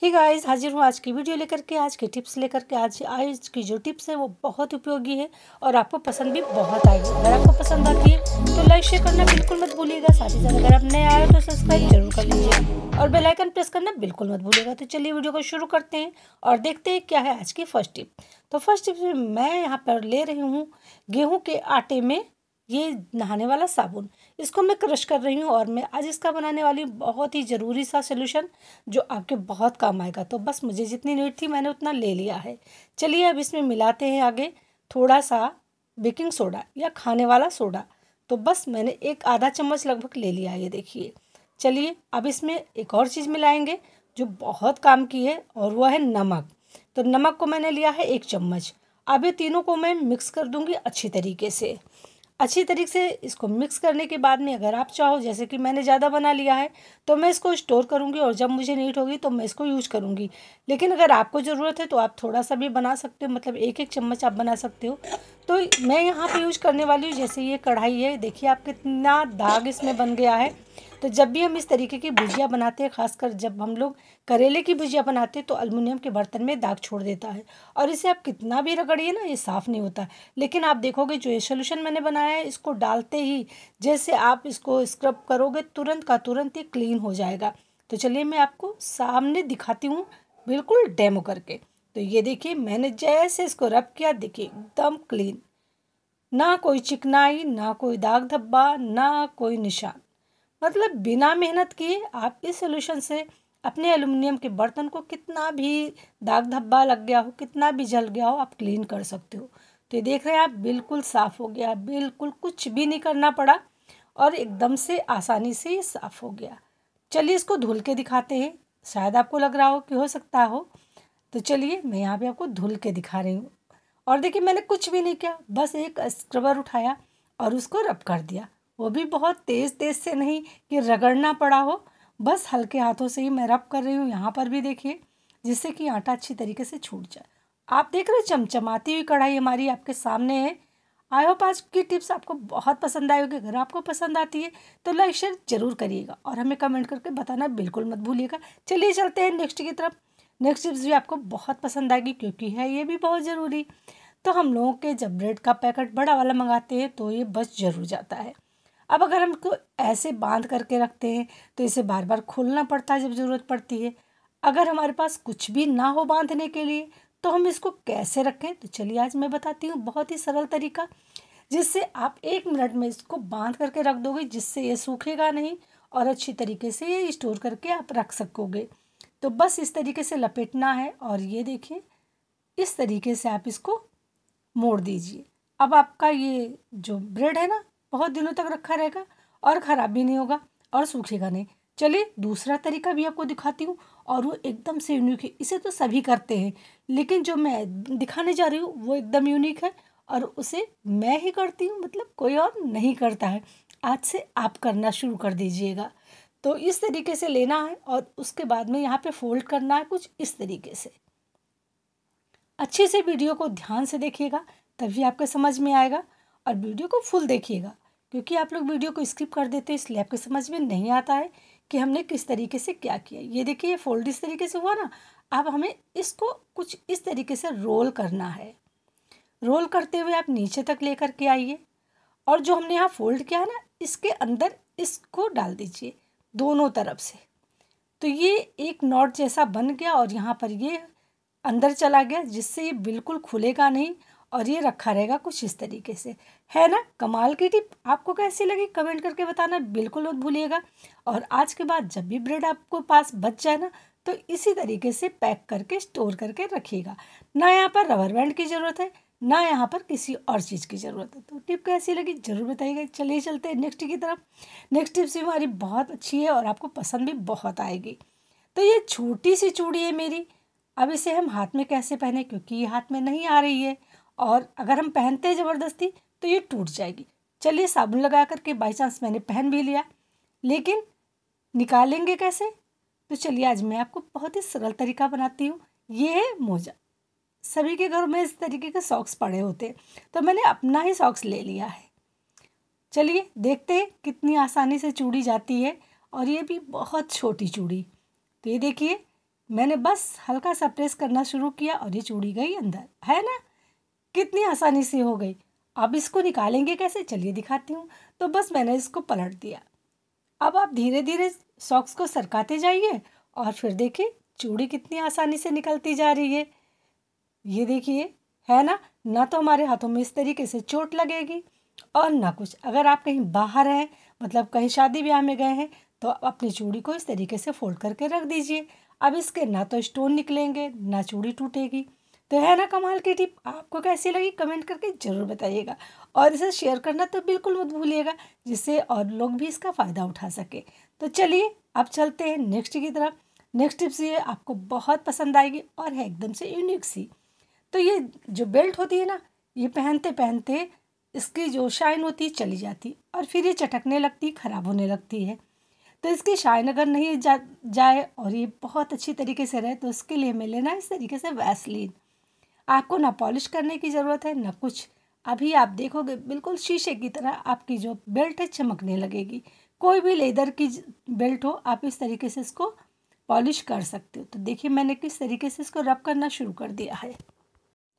Hey guys, हाजिर हूँ आज की वीडियो लेकर के, आज के टिप्स लेकर के। आज की जो टिप्स है वो बहुत उपयोगी है और आपको पसंद भी बहुत आएगी। अगर आपको पसंद आती है तो लाइक शेयर करना बिल्कुल मत भूलिएगा। साथ ही साथ अगर आप नए आए हो तो सब्सक्राइब जरूर कर लीजिएगा और बेल आइकन प्रेस करना बिल्कुल मत भूलिएगा। तो चलिए वीडियो को शुरू करते हैं और देखते हैं क्या है आज की फर्स्ट टिप। तो फर्स्ट टिप मैं यहाँ पर ले रही हूँ गेहूँ के आटे में ये नहाने वाला साबुन। इसको मैं क्रश कर रही हूँ और मैं आज इसका बनाने वाली बहुत ही ज़रूरी सा सोल्यूशन जो आपके बहुत काम आएगा। तो बस मुझे जितनी नीड थी मैंने उतना ले लिया है। चलिए अब इसमें मिलाते हैं आगे थोड़ा सा बेकिंग सोडा या खाने वाला सोडा। तो बस मैंने एक आधा चम्मच लगभग ले लिया है, ये देखिए। चलिए अब इसमें एक और चीज़ मिलाएंगे जो बहुत काम की है और वह है नमक। तो नमक को मैंने लिया है 1 चम्मच। अब ये तीनों को मैं मिक्स कर दूँगी अच्छी तरीके से। इसको मिक्स करने के बाद में अगर आप चाहो, जैसे कि मैंने ज़्यादा बना लिया है तो मैं इसको स्टोर करूँगी और जब मुझे नीड होगी तो मैं इसको यूज करूँगी। लेकिन अगर आपको ज़रूरत है तो आप थोड़ा सा भी बना सकते हो, मतलब 1-1 चम्मच आप बना सकते हो। तो मैं यहाँ पे यूज करने वाली हूँ, जैसे ये कढ़ाई है, देखिए आप कितना दाग इसमें बन गया है। तो जब भी हम इस तरीके की भुजिया बनाते हैं, खासकर जब हम लोग करेले की भुजिया बनाते हैं, तो अल्युमिनियम के बर्तन में दाग छोड़ देता है और इसे आप कितना भी रगड़िए ना, ये साफ़ नहीं होता। लेकिन आप देखोगे जो ये सोल्यूशन मैंने बनाया है, इसको डालते ही जैसे आप इसको स्क्रब करोगे तुरंत का तुरंत ही क्लीन हो जाएगा। तो चलिए मैं आपको सामने दिखाती हूँ बिल्कुल डेमो करके। तो ये देखिए मैंने जैसे इसको रब किया, देखिए एकदम क्लीन, ना कोई चिकनाई, ना कोई दाग धब्बा, ना कोई निशान। मतलब बिना मेहनत किए आप इस सोल्यूशन से अपने एल्युमिनियम के बर्तन को कितना भी दाग धब्बा लग गया हो, कितना भी जल गया हो, आप क्लीन कर सकते हो। तो ये देख रहे हैं आप, बिल्कुल साफ़ हो गया, बिल्कुल कुछ भी नहीं करना पड़ा और एकदम से आसानी से ये साफ़ हो गया। चलिए इसको धुल के दिखाते हैं। शायद आपको लग रहा हो कि हो सकता हो, तो चलिए मैं यहाँ पे आपको धुल के दिखा रही हूँ। और देखिए मैंने कुछ भी नहीं किया, बस एक स्क्रबर उठाया और उसको रब कर दिया। वो भी बहुत तेज़ तेज़ से नहीं कि रगड़ना पड़ा हो, बस हल्के हाथों से ही मैं रब कर रही हूँ। यहाँ पर भी देखिए, जिससे कि आटा अच्छी तरीके से छूट जाए। आप देख रहे हो चमचमाती हुई कढ़ाई हमारी आपके सामने है। आई होप आज की टिप्स आपको बहुत पसंद आई होगी। अगर आपको पसंद आती है तो लाइक शेयर जरूर करिएगा और हमें कमेंट करके बताना बिल्कुल मत भूलिएगा। चलिए चलते हैं नेक्स्ट की तरफ। नेक्स्ट टिप्स भी आपको बहुत पसंद आएगी क्योंकि है ये भी बहुत ज़रूरी। तो हम लोगों के जब ब्रेड का पैकेट बड़ा वाला मंगाते हैं तो ये बच जरूर जाता है। अब अगर हमको ऐसे बांध करके रखते हैं तो इसे बार बार खोलना पड़ता है जब ज़रूरत पड़ती है। अगर हमारे पास कुछ भी ना हो बांधने के लिए तो हम इसको कैसे रखें, तो चलिए आज मैं बताती हूँ बहुत ही सरल तरीका, जिससे आप 1 मिनट में इसको बांध करके रख दोगे, जिससे ये सूखेगा नहीं और अच्छी तरीके से ये स्टोर करके आप रख सकोगे। तो बस इस तरीके से लपेटना है और ये देखिए इस तरीके से आप इसको मोड़ दीजिए। अब आपका ये जो ब्रेड है ना, बहुत दिनों तक रखा रहेगा और ख़राब भी नहीं होगा और सूखेगा नहीं। चलिए दूसरा तरीका भी आपको दिखाती हूँ और वो एकदम से यूनिक है। इसे तो सभी करते हैं, लेकिन जो मैं दिखाने जा रही हूँ वो एकदम यूनिक है और उसे मैं ही करती हूँ, मतलब कोई और नहीं करता है। आज से आप करना शुरू कर दीजिएगा। तो इस तरीके से लेना है और उसके बाद में यहाँ पे फोल्ड करना है कुछ इस तरीके से। अच्छे से वीडियो को ध्यान से देखिएगा तभी आपको समझ में आएगा और वीडियो को फुल देखिएगा, क्योंकि आप लोग वीडियो को स्किप कर देते हैं इसलिए आपको समझ में नहीं आता है कि हमने किस तरीके से क्या किया। ये देखिए फोल्ड इस तरीके से हुआ ना। अब हमें इसको कुछ इस तरीके से रोल करना है। रोल करते हुए आप नीचे तक लेकर के आइए और जो हमने यहाँ फोल्ड किया है ना, इसके अंदर इसको डाल दीजिए दोनों तरफ से। तो ये एक नॉट जैसा बन गया और यहाँ पर ये अंदर चला गया, जिससे ये बिल्कुल खुलेगा नहीं और ये रखा रहेगा कुछ इस तरीके से। है ना कमाल की टिप? आपको कैसी लगी कमेंट करके बताना बिल्कुल मत भूलिएगा। और आज के बाद जब भी ब्रेड आपको पास बच जाए ना, तो इसी तरीके से पैक करके स्टोर करके रखिएगा। ना यहाँ पर रबर बैंड की ज़रूरत है, ना यहाँ पर किसी और चीज़ की ज़रूरत है। तो टिप कैसी लगी ज़रूर बताइएगा। चलिए चलते हैं नेक्स्ट की तरफ। नेक्स्ट टिप्स भी हमारी बहुत अच्छी है और आपको पसंद भी बहुत आएगी। तो ये छोटी सी चूड़ी है मेरी। अब इसे हम हाथ में कैसे पहने, क्योंकि ये हाथ में नहीं आ रही है और अगर हम पहनते हैं ज़बरदस्ती तो ये टूट जाएगी। चलिए साबुन लगा करके बाई चांस मैंने पहन भी लिया, लेकिन निकालेंगे कैसे? तो चलिए आज मैं आपको बहुत ही सरल तरीका बनाती हूँ। ये है मोजा। सभी के घरों में इस तरीके के सॉक्स पड़े होते हैं, तो मैंने अपना ही सॉक्स ले लिया है। चलिए देखते हैं कितनी आसानी से चूड़ी जाती है और ये भी बहुत छोटी चूड़ी। तो ये देखिए मैंने बस हल्का सा प्रेस करना शुरू किया और ये चूड़ी गई अंदर। है ना, कितनी आसानी से हो गई। अब इसको निकालेंगे कैसे, चलिए दिखाती हूँ। तो बस मैंने इसको पलट दिया। अब आप धीरे धीरे सॉक्स को सरकाते जाइए और फिर देखिए चूड़ी कितनी आसानी से निकलती जा रही है। ये देखिए, है ना तो हमारे हाथों में इस तरीके से चोट लगेगी और ना कुछ। अगर आप कहीं बाहर हैं, मतलब कहीं शादी ब्याह में गए हैं, तो अपनी चूड़ी को इस तरीके से फोल्ड करके रख दीजिए। अब इसके ना तो स्टोन निकलेंगे ना चूड़ी टूटेगी। तो है ना कमाल की टिप। आपको कैसी लगी कमेंट करके ज़रूर बताइएगा और इसे शेयर करना तो बिल्कुल मत भूलिएगा, जिससे और लोग भी इसका फ़ायदा उठा सके। तो चलिए अब चलते हैं नेक्स्ट की तरफ। नेक्स्ट टिप्स ये आपको बहुत पसंद आएगी और है एकदम से यूनिक सी। तो ये जो बेल्ट होती है ना, ये पहनते पहनते इसकी जो शाइन होती है चली जाती और फिर ये चटकने लगती, ख़राब होने लगती है। तो इसकी शाइन अगर नहीं जाए और ये बहुत अच्छी तरीके से रहे, तो उसके लिए हमें लेना इस तरीके से वैसलीन। आपको ना पॉलिश करने की ज़रूरत है ना कुछ। अभी आप देखोगे बिल्कुल शीशे की तरह आपकी जो बेल्ट है चमकने लगेगी। कोई भी लेदर की बेल्ट हो, आप इस तरीके से इसको पॉलिश कर सकते हो। तो देखिए मैंने किस तरीके से इसको रब करना शुरू कर दिया है।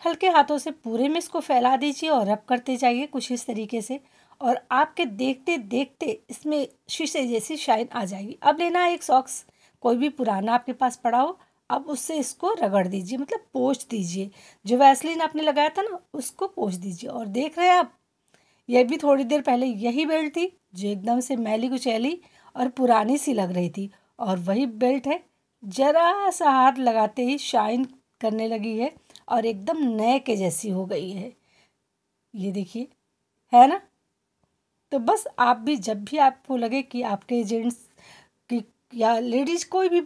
हल्के हाथों से पूरे में इसको फैला दीजिए और रब करते जाइए कुछ इस तरीके से, और आपके देखते देखते इसमें शीशे जैसी शाइन आ जाएगी। अब लेना है एक सॉक्स, कोई भी पुराना आपके पास पड़ा हो, अब उससे इसको रगड़ दीजिए, मतलब पोंछ दीजिए। जो वैसलीन आपने लगाया था ना, उसको पोंछ दीजिए। और देख रहे हैं आप, यह भी थोड़ी देर पहले यही बेल्ट थी जो एकदम से मैली कुचैली और पुरानी सी लग रही थी, और वही बेल्ट है जरा सा हाथ लगाते ही शाइन करने लगी है और एकदम नए के जैसी हो गई है। ये देखिए, है ना। तो बस आप भी जब भी आपको लगे कि आपके जेंट्स की या लेडीज़ कोई भी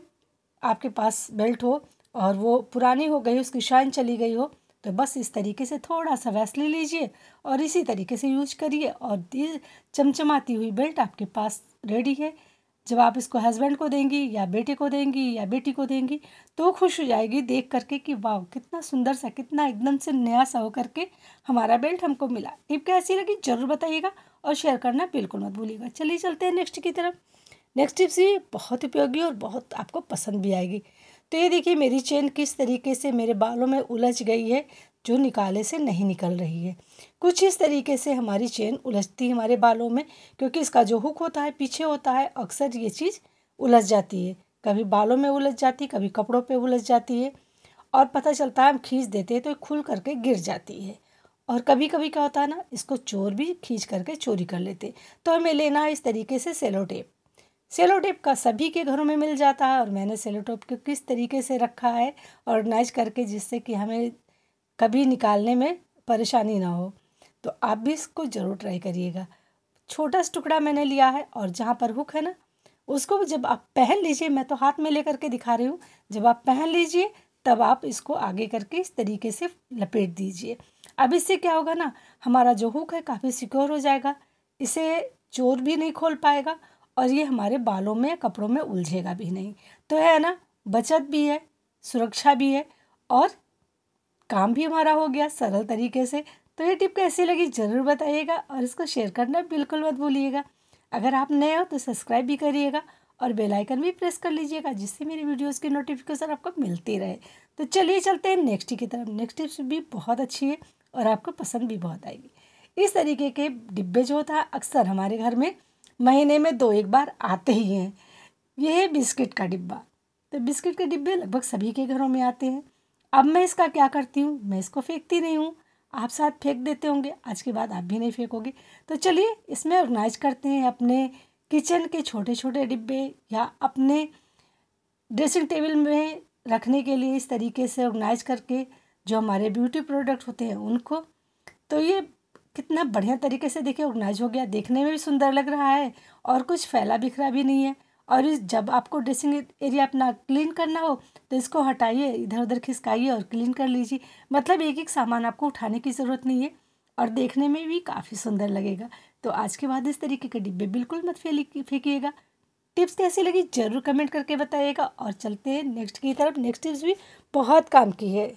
आपके पास बेल्ट हो और वो पुरानी हो गई, उसकी शाइन चली गई हो, तो बस इस तरीके से थोड़ा सा वैसलीन लीजिए और इसी तरीके से यूज करिए और ये चमचमाती हुई बेल्ट आपके पास रेडी है। जब आप इसको हस्बैंड को देंगी या बेटे को देंगी या बेटी को देंगी, तो खुश हो जाएगी देख करके कि वाह कितना सुंदर सा, कितना एकदम से नया सा हो करके हमारा बेल्ट हमको मिला। टिप कैसी लगी ज़रूर बताइएगा और शेयर करना बिल्कुल मत भूलिएगा। चलिए चलते हैं नेक्स्ट की तरफ। नेक्स्ट टिप्स ये बहुत उपयोगी और बहुत आपको पसंद भी आएगी। तो ये देखिए मेरी चेन किस तरीके से मेरे बालों में उलझ गई है, जो निकाले से नहीं निकल रही है। कुछ इस तरीके से हमारी चेन उलझती है हमारे बालों में, क्योंकि इसका जो हुक होता है पीछे होता है, अक्सर ये चीज़ उलझ जाती है। कभी बालों में उलझ जाती है, कभी कपड़ों पे उलझ जाती है, और पता चलता है हम खींच देते हैं तो खुल करके गिर जाती है। और कभी कभी क्या होता है ना, इसको चोर भी खींच करके चोरी कर लेते। तो हमें लेना है इस तरीके से सेलो टेप। सेलो टेप का सभी के घरों में मिल जाता है, और मैंने सेलो टेप को किस तरीके से रखा है ऑर्गेनाइज करके, जिससे कि हमें कभी निकालने में परेशानी ना हो। तो आप भी इसको ज़रूर ट्राई करिएगा। छोटा सा टुकड़ा मैंने लिया है और जहाँ पर हुक है ना, उसको जब आप पहन लीजिए, मैं तो हाथ में ले करके दिखा रही हूँ, जब आप पहन लीजिए तब आप इसको आगे करके इस तरीके से लपेट दीजिए। अब इससे क्या होगा ना, हमारा जो हुक है काफ़ी सिक्योर हो जाएगा, इसे चोर भी नहीं खोल पाएगा और ये हमारे बालों में कपड़ों में उलझेगा भी नहीं। तो है ना, बचत भी है, सुरक्षा भी है और काम भी हमारा हो गया सरल तरीके से। तो ये टिप कैसी लगी ज़रूर बताइएगा और इसको शेयर करना बिल्कुल मत भूलिएगा। अगर आप नए हो तो सब्सक्राइब भी करिएगा और बेल आइकन भी प्रेस कर लीजिएगा, जिससे मेरी वीडियोस की नोटिफिकेशन आपको मिलती रहे। तो चलिए चलते हैं नेक्स्ट की तरफ। नेक्स्ट टिप्स भी बहुत अच्छी है और आपको पसंद भी बहुत आएगी। इस तरीके के डिब्बे जो होता है अक्सर हमारे घर में महीने में 2-1 बार आते ही हैं। यह है बिस्किट का डिब्बा। तो बिस्किट के डिब्बे लगभग सभी के घरों में आते हैं। अब मैं इसका क्या करती हूँ, मैं इसको फेंकती नहीं हूँ, आप साथ फेंक देते होंगे, आज के बाद आप भी नहीं फेंकोगे। तो चलिए इसमें ऑर्गेनाइज करते हैं अपने किचन के छोटे छोटे डिब्बे या अपने ड्रेसिंग टेबल में रखने के लिए इस तरीके से ऑर्गेनाइज करके जो हमारे ब्यूटी प्रोडक्ट होते हैं उनको। तो ये कितना बढ़िया तरीके से देखिए ऑर्गेनाइज हो गया, देखने में भी सुंदर लग रहा है और कुछ फैला बिखरा भी नहीं है। और इस जब आपको ड्रेसिंग एरिया अपना क्लीन करना हो तो इसको हटाइए, इधर उधर खिसकाइए और क्लीन कर लीजिए। मतलब एक एक सामान आपको उठाने की ज़रूरत नहीं है और देखने में भी काफ़ी सुंदर लगेगा। तो आज के बाद इस तरीके के डिब्बे बिल्कुल मत फेंकिएगा। टिप्स कैसी लगी ज़रूर कमेंट करके बताइएगा और चलते हैं नेक्स्ट की तरफ। नेक्स्ट टिप्स भी बहुत काम की है।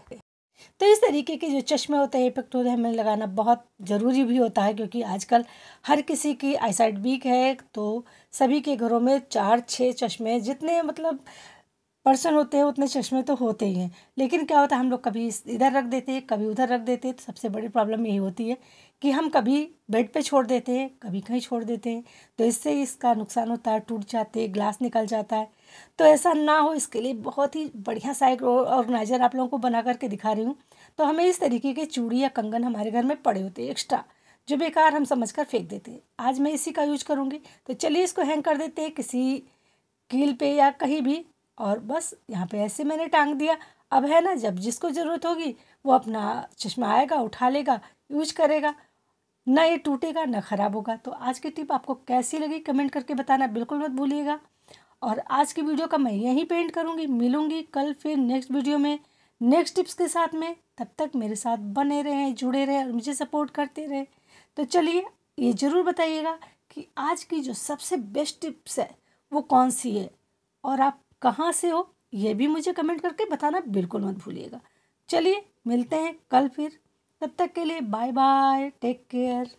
तो इस तरीके के जो चश्मे होते हैं, इफेक्ट होते हैं, हमें लगाना बहुत ज़रूरी भी होता है, क्योंकि आजकल हर किसी की आईसाइट वीक है। तो सभी के घरों में 4-6 चश्मे, जितने मतलब पर्सन होते हैं उतने चश्मे तो होते ही हैं, लेकिन क्या होता है हम लोग कभी इधर रख देते हैं, कभी उधर रख देते हैं। तो सबसे बड़ी प्रॉब्लम यही होती है कि हम कभी बेड पे छोड़ देते हैं, कभी कहीं छोड़ देते हैं, तो इससे इसका नुकसान होता है, टूट जाते हैं, ग्लास निकल जाता है। तो ऐसा ना हो इसके लिए बहुत ही बढ़िया सा एक ऑर्गेनाइजर आप लोगों को बना करके दिखा रही हूँ। तो हमें इस तरीके के चूड़ी या कंगन हमारे घर में पड़े होते हैं एक्स्ट्रा, जो बेकार हम समझकर फेंक देते हैं। आज मैं इसी का यूज करूँगी। तो चलिए इसको हैंग कर देते हैं किसी कील पे या कहीं भी, और बस यहाँ पे ऐसे मैंने टांग दिया। अब है ना, जब जिसको ज़रूरत होगी वो अपना चश्मा आएगा, उठा लेगा, यूज करेगा, ना ये टूटेगा ना ख़राब होगा। तो आज की टिप आपको कैसी लगी कमेंट करके बताना बिल्कुल मत भूलिएगा। और आज की वीडियो का मैं यहीं पे एंड करूँगी। मिलूँगी कल फिर नेक्स्ट वीडियो में नेक्स्ट टिप्स के साथ में। तब तक मेरे साथ बने रहें, जुड़े रहें और मुझे सपोर्ट करते रहें। तो चलिए ये ज़रूर बताइएगा कि आज की जो सबसे बेस्ट टिप्स है वो कौन सी है, और आप कहाँ से हो ये भी मुझे कमेंट करके बताना बिल्कुल मत भूलिएगा। चलिए मिलते हैं कल फिर, तब तक के लिए बाय बाय, टेक केयर।